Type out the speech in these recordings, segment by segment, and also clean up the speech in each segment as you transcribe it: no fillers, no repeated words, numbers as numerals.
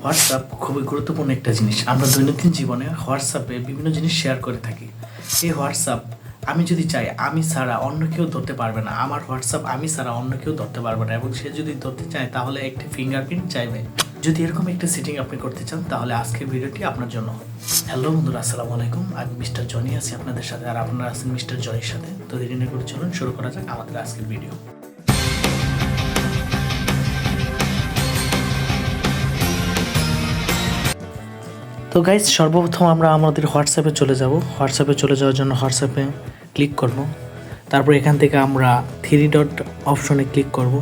WhatsApp খুবই গুরুত্বপূর্ণ একটা জিনিস। আমরা দৈনন্দিন জীবনে হোয়াটসঅ্যাপে বিভিন্ন জিনিস শেয়ার করে থাকি। এই হোয়াটসঅ্যাপ আমি যদি চাই, আমি ছাড়া অন্য কেউ ধরতে পারবে না। আমার হোয়াটসঅ্যাপ আমি ছাড়া অন্য কেউ ধরতে পারবে না, এবং সে যদি ধরতে চায় তাহলে একটি ফিঙ্গারপ্রিন্ট চাইবে। যদি এরকম একটা সেটিং আপনি করতে চান তাহলে আজকের ভিডিওটি আপনার জন্য। হ্যালো বন্ধুরা, আসসালামু আলাইকুম। আমি মিস্টার জনি আছি আপনাদের সাথে, আর আপনারা আছেন মিস্টার জনির সাথে। তো দেরি না করে চলুন শুরু করা যাক আমাদের আজকের ভিডিও। তো গাইজ, সর্বপ্রথম আমরা আমাদের হোয়াটসঅ্যাপে চলে যাব। হোয়াটসঅ্যাপে চলে যাওয়ার জন্য হোয়াটসঅ্যাপে ক্লিক করব। তারপর এখান থেকে আমরা 3 ডট অপশনে ক্লিক করব।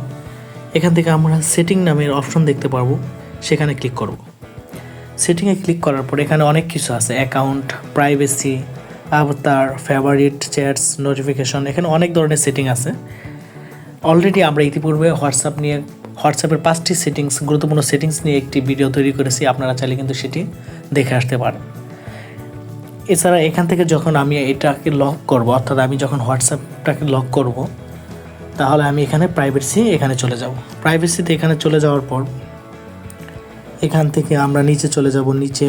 এখান থেকে আমরা সেটিং নামের অপশন দেখতে পারবো, সেখানে ক্লিক করব। সেটিংয়ে ক্লিক করার পর এখানে অনেক কিছু আছে, account, privacy, avatar, favourite, chats, notification, এখানে অনেক ধরনের সেটিং আছে। অলরেডি আমরা ইতিপূর্বে হোয়াটসঅ্যাপের 5টি সেটিংস, গুরুত্বপূর্ণ সেটিংস নিয়ে একটি ভিডিও তৈরি করেছি। আপনারা চাইলে কিন্তু সেটি দেখে আসতে পারেন। এছাড়া এখান থেকে যখন আমি এটাকে লক করব, অর্থাৎ আমি যখন হোয়াটসঅ্যাপটাকে লক করব, তাহলে আমি এখানে এখানে চলে যাব। প্রাইভেসিতে এখানে চলে যাওয়ার পর এখান থেকে আমরা নিচে চলে যাব। নিচে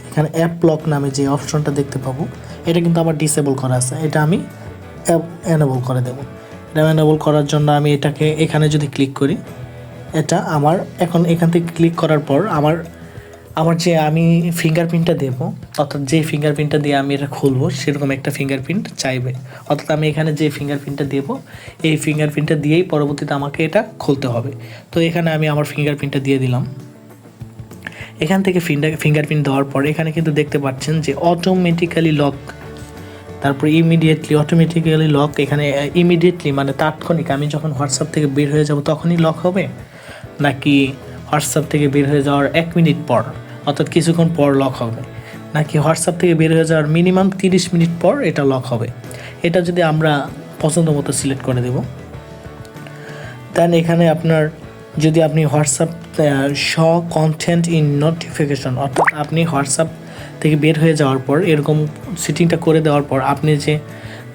এখানে অ্যাপ লক নামে যে অপশনটা দেখতে পাবো, এটা কিন্তু আমার ডিসেবল করা আছে, এটা আমি এনেবল করে দেব। এটা এনেবল করার জন্য আমি এটাকে এখানে যদি ক্লিক করি, এটা আমার এখন এখান থেকে ক্লিক করার পর আমার যে আমি ফিঙ্গারপ্রিন্টটা দেবো, অর্থাৎ যে ফিঙ্গারপ্রিন্টটা দিয়ে আমি এটা খুলবো সেরকম একটা ফিঙ্গারপ্রিন্ট চাইবে। অর্থাৎ আমি এখানে যে ফিঙ্গারপ্রিন্টটা দেবো, এই ফিঙ্গারপ্রিন্টটা দিয়েই পরবর্তীতে আমাকে এটা খুলতে হবে। তো এখানে আমি আমার ফিঙ্গারপ্রিন্টটা দিয়ে দিলাম। এখান থেকে ফিঙ্গারপ্রিন্ট দেওয়ার পর এখানে কিন্তু দেখতে পাচ্ছেন যে অটোমেটিক্যালি লক, তারপর অটোমেটিক্যালি লক। এখানে ইমিডিয়েটলি মানে তাৎক্ষণিক, আমি যখন হোয়াটসঅ্যাপ থেকে বের হয়ে যাব তখনই লক হবে, নাকি হোয়াটসঅ্যাপ থেকে বের হয়ে যাওয়ার 1 মিনিট পর, অর্থাৎ কিছুক্ষণ পর লক হবে, নাকি হোয়াটসঅ্যাপ থেকে বের হয়ে যাওয়ার মিনিমাম 30 মিনিট পর এটা লক হবে। এটা যদি আমরা পছন্দ মতো সিলেক্ট করে দেব, দেন এখানে যদি আপনি WhatsApp show contained in notification, অর্থাৎ আপনি হোয়াটসঅ্যাপ থেকে বের হয়ে যাওয়ার পর এরকম সেটিংটা করে দেওয়ার পর আপনি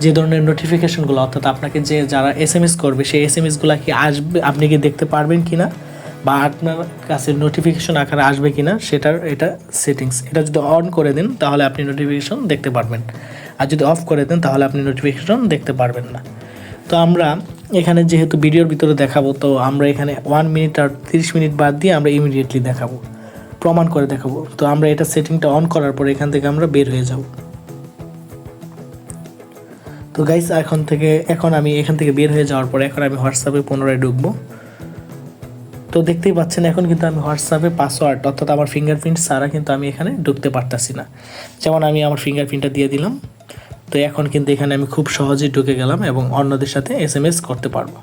যে ধরনের নোটিফিকেশনগুলো, অর্থাৎ আপনাকে যারা SMS করবে সেই SMSগুলো কি আসবে, আপনি কি দেখতে পারবেন কি না, বা আপনার কাছে নোটিফিকেশন আকারে আসবে কি না, এটা সেটিংস। এটা যদি অন করে দেন তাহলে আপনি নোটিফিকেশন দেখতে পারবেন, আর যদি অফ করে দেন তাহলে আপনি নোটিফিকেশন দেখতে পারবেন না। তো আমরা এখানে যেহেতু ভিডিওর ভিতরে দেখাবো, তো আমরা এখানে 1 মিনিট আর 30 মিনিট বাদ দিয়ে আমরা ইমিডিয়েটলি দেখাবো, প্রমাণ করে দেখাবো। তো আমরা এটা সেটিংটা অন করার পর এখান থেকে আমরা বের হয়ে যাব। তো গাইস, এখন আমি এখান থেকে বের হয়ে যাওয়ার পর এখন আমি হোয়াটসঅ্যাপে পুনরায় ঢুকবো। তো দেখতেই পাচ্ছেন এখন কিন্তু আমি হোয়াটসঅ্যাপে পাসওয়ার্ড, অর্থাৎ আমার ফিঙ্গারপ্রিন্ট ছাড়া কিন্তু আমি এখানে ঢুকতে পারতাছি না। যেমন আমি আমার ফিঙ্গারপ্রিন্টটা দিয়ে দিলাম, তো এখন কিন্তু এখানে আমি খুব সহজেই ঢুকে গেলাম এবং অন্যদের সাথে SMS করতে পারবো।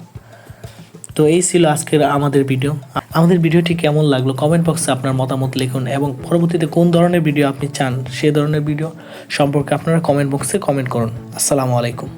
তো এই ছিল আজকের আমাদের ভিডিও। আমাদের ভিডিওটি কেমন লাগলো কমেন্ট বক্সে আপনার মতামত লিখুন, এবং পরবর্তীতে কোন ধরনের ভিডিও আপনি চান সেই ধরনের ভিডিও সম্পর্কে আপনারা কমেন্ট বক্সে কমেন্ট করুন। আসসালামু আলাইকুম।